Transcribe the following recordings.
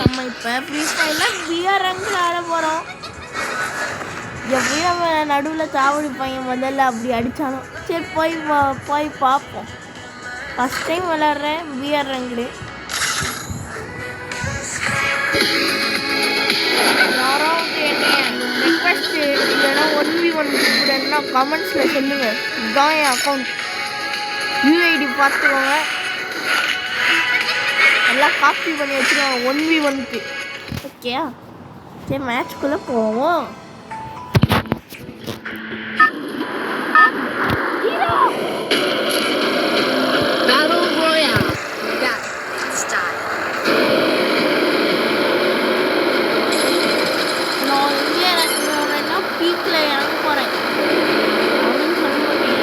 நம்ம இப்போ ஃப்ரீ ஃபயரில் பிஆர் ரேங்கில் ஆட போகிறோம். எப்படியும் நம்ம நடுவில் சாவடி பையன் முதல்ல அப்படி அடித்தாலும் சரி போய் பார்ப்போம். ஃபஸ்ட் டைம் விளாட்றேன் பிஆர் ரேங்கில். யாராவது என்ன ரெக்வெஸ்ட்டு இல்லைன்னா 1v1 கூடன்னா கமெண்ட்ஸில் சொல்லுங்கள். இதுதான் என் அக்கௌண்ட். யூஐடி பார்த்துக்கோங்க. எல்லாம் காப்பி பண்ணி வச்சுருவாங்க 1v1க்கு. ஓகேயா? சரி மேட்ச்குள்ளே போவோம். நான் இங்கே எனக்கு போகிறேன்னா பீக்கில் இறங்க போகிறேன் அப்படின்னு சொல்ல முடியும்.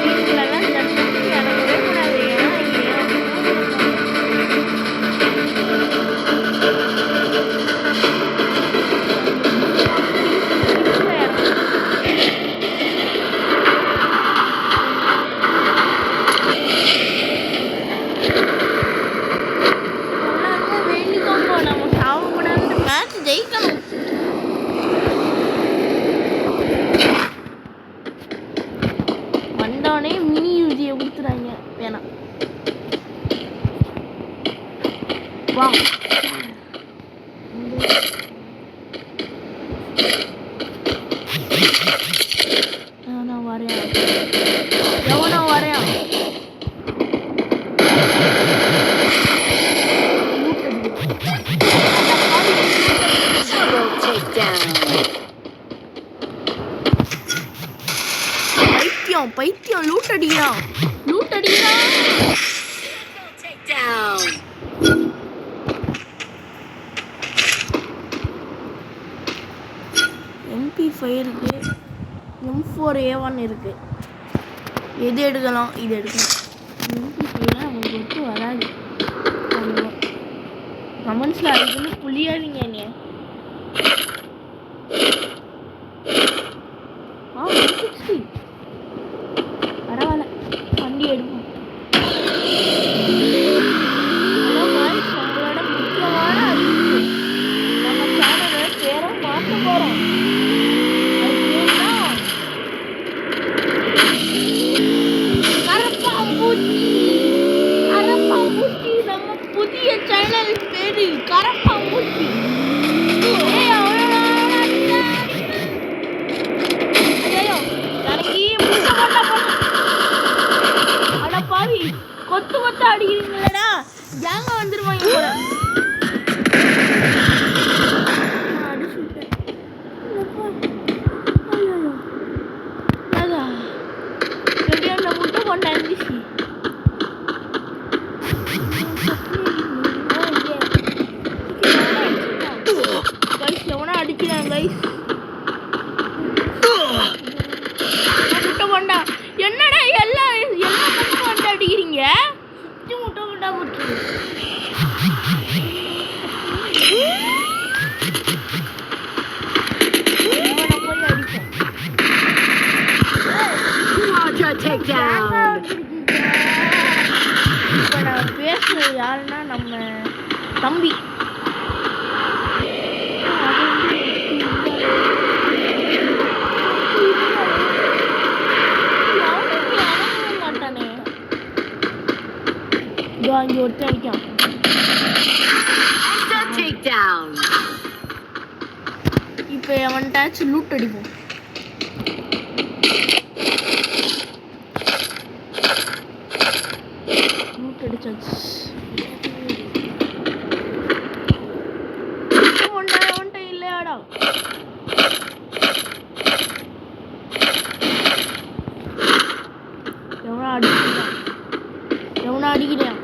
பீக்கிலலாம் ஜட்ஜுக்கு இறங்கவே கூடாது. ஜெயிக்கணும். வந்தோடனே மினி யூஜியை கொடுத்துறாங்க. வேணாம் வா. நான் வரேன். எவனோ வரேன். பைத்தியம் லூட் அடிக்கிறான். MP5 இருக்கு, M4A1 இருக்கு. எது எடுக்கலாம்? இது எடுக்கலாம். MP5 நமக்கு ஒத்து வராது. கமெண்ட்ஸில் அதுக்குன்னு புளியாதீங்க. நீ 160 பரவாயில்ல, வண்டி எடுப்போம். நம்மளோட முக்கியமான அறிவிப்பு, நம்ம சேனலை பேரை மாற்ற போகிறோம். கரப்பாம்பூச்சி நம்ம புதிய சேனல் பேரு கரப்பாம்பூச்சி. கொத்து கொத்து அடிக்கிறீங்களா? ஏங்க வந்துருவாங்க போல. முட்டை கொண்டா இருந்துச்சு. எவனா அடிக்கிறான் கைஸ். முட்டை கொண்டா என்னடா எல்லா பக்கம் வந்து அடிக்கிறீங்க? முட்டை கொண்டா போட்டு இப்போ நான் பேசுறது யாருன்னா நம்ம தம்பி. மாட்டானே இங்கே ஒருத்தர் அடிக்கான். இப்போ அவன்ட்டாச்சும் லூட் அடிப்போம். லூட் அடிச்சாச்சு. அவன்ட்ட இல்லையாடா? எவனா அடிக்கிறேன்?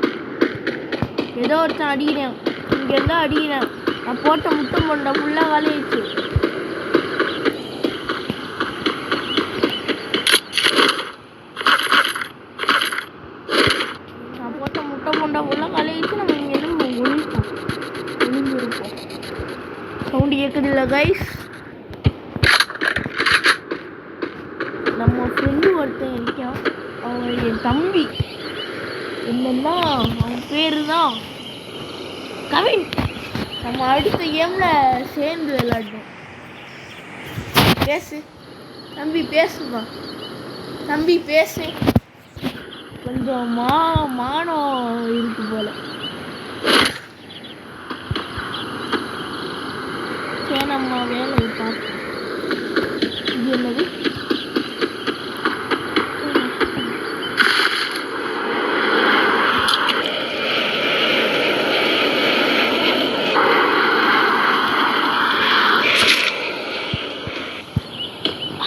ஏதோ ஒருத்தன் அடிக்கிறேன். இங்கேருந்தா அடிக்கிறேன். நான் போட்ட முட்டை மொண்டை ஃபுல்லாக காலியாச்சு. நான் போட்ட முட்டை மொண்டை ஃபுல்லாக காலியாச்சு. நம்ம இங்கேருந்து ஒளிஞ்சிருப்போம். சவுண்டு கேட்குது இல்லை கைஸ்? நம்ம ஃப்ரெண்டு ஒருத்தன் இருக்கான். அவன் தம்பி என்னன்னா அவன் பேரு தான் கவின். நம்ம அடுத்த கேமில் சேர்ந்து விளையாடணும். பேசு தம்பி, பேசுமா தம்பி, பேசு. கொஞ்சம் மானம் இருக்கு போல. சரி, நம்ம வேலையை பார்ப்போம். இது என்னது?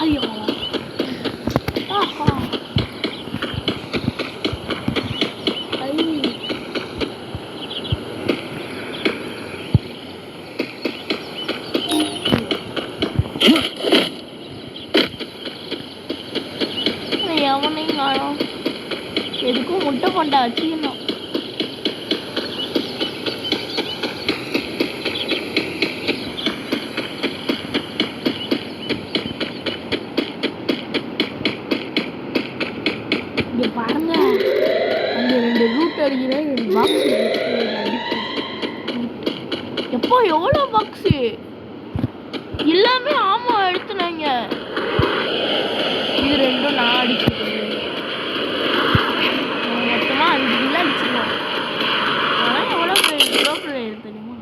ஐயோ, எவனையும் காணோம். எதுக்கும் முட்டை கொண்டா வச்சுக்கணும். இங்க பாருங்க, அங்க 2 ரூட் அடிக்கிறேன், 2 பாக்ஸ் எப்போ எவ்வளோ பாக்ஸு எல்லாமே. ஆமா, எடுத்துனாங்க. இது 2ம் நான் அடிச்சுக்கிறேன். மொத்தமாக 5 கிலோ அடிச்சிடலாம். ஆனால் எவ்வளோ பிளேயர் தெரியுமா?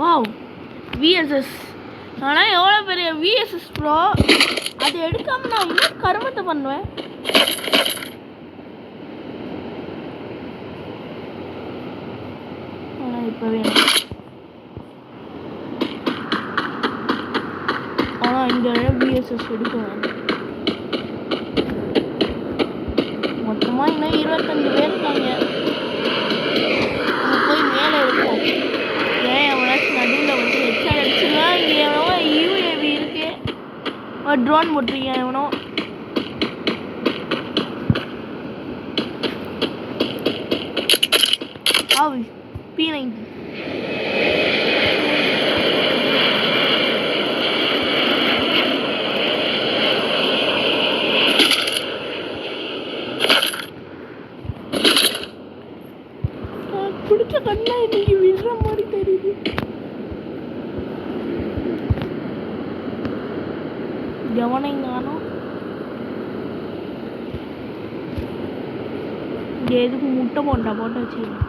Wow, VSS. ஆனால் எவ்வளோ பெரிய விஎஸ்எஸ் ப்ரோ. அதை எடுக்காமல் நான் இன்னும் கருமத்தை பண்ணுவேன். ஆனால் இப்போ வேணும். ஆனால் இந்த விஎஸ்எஸ் எடுக்க வேண்டாம். மொத்தமாக இன்னும் 25 பேர் இருக்காங்க. நம்ம போய் மேலே இருக்கோம். ஏன் எவனாச்சும் நடுவில் வந்து ஹெட்ஷாட் அடிச்சுருவான். இங்கே எவனோ யூஏவி இருக்கு, ட்ரோன் போட்டிருக்கேன் எவனோ. P90. பிடிச்ச கண்ணா இன்னைக்கு விடுற மாதிரி தெரியுது. கவனம் காணும். இங்கே எதுக்கு முட்டை போண்டா போட்டு வச்சுக்கலாம்.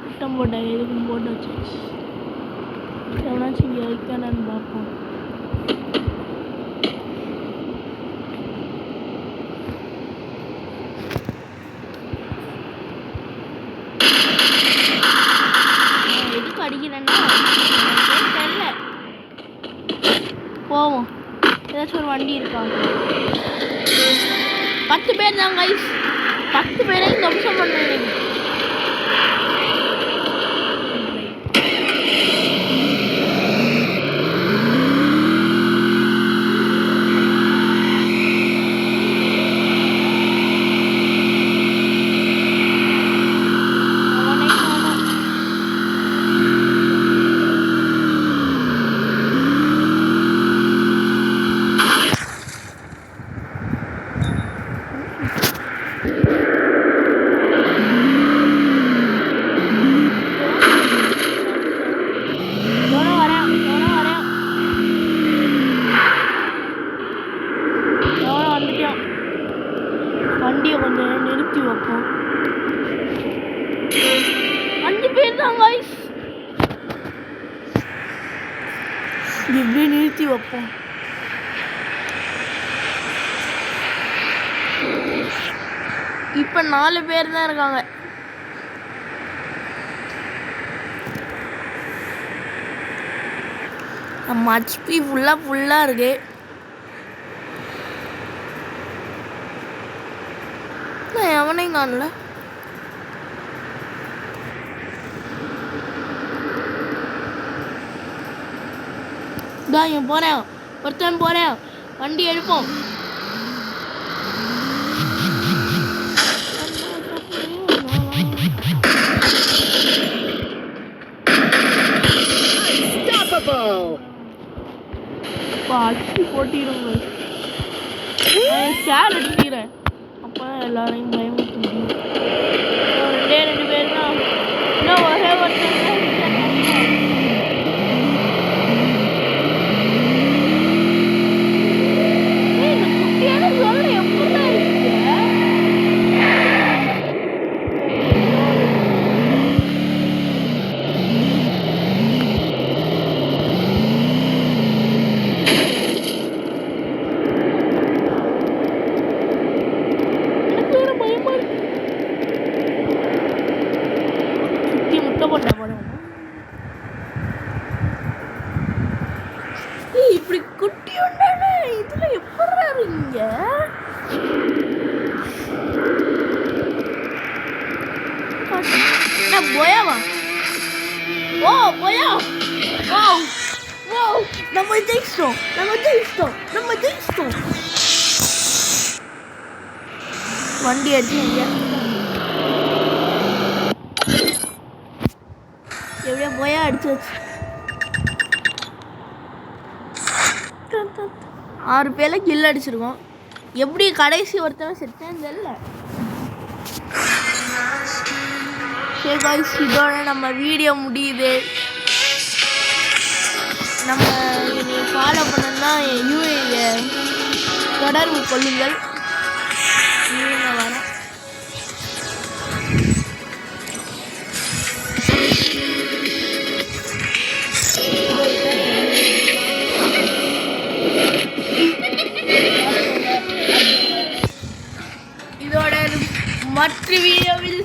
முட்டை போண்டா எதுக்கும் போட்டு வச்சாச்சு. எவனாச்சும் இங்கே வைக்கணும்னு பார்ப்போம். அடிக்கிறேன்னா தெரியல. போவோம். ஏதாச்சும் ஒரு வண்டி இருக்காங்க. 10 பேர் தான் கைஸ். 10 பேரை இந்த நிமிஷம் பண்ணுறேன். வண்டியை கொஞ்சம் நிறுத்தி வைப்போம். 5 பேர் தான் கைஸ். இப்படி நிறுத்தி வைப்போம். இப்போ 4 பேர் தான் இருக்காங்க. நம்ம ஹெச்பி ஃபுல்லாக இருக்கு. எவனையும் காணல. இதான் போறேன், ஒருத்தன் போறேன். வண்டி எடுப்போம். அடிச்சு போட்டிடுங்க. சேர் எடுத்துக்கிறேன், அப்போ எல்லாரையும் பயமுறுத்த முடியும். ரெண்டு பேர் தான், இன்னும் ஒரே ஒருத்தர் தான். இந்த குட்டியான சொல்ல எப்படிதான் இருக்கு. இப்படி குட்டி உண்டானே இதுல எப்படா இருக்கீங்க? போயாவா? ஓ போயா, ஓ ஓ நம்ம ஜெயிச்சிட்டோம். வண்டி அடிச்சு எப்படியா போயா அடிச்சு வச்சு 6 பேர்ல கில் அடிச்சிருக்கோம். எப்படி கடைசி ஒருத்தவன் செத்தேன்னு தெரியல. சரி காய்ஸ், இதோட நம்ம வீடியோ முடியுது. நம்ம ஃபாலோ பண்ணணும்னா யூஏ தொடர்பு கொள்ளுங்கள். வரேன். இதோட மற்ற வீடியோவில்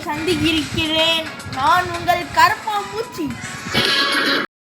சந்திக்கிறேன். நான் உங்கள் கருப்பாம்பூச்சி.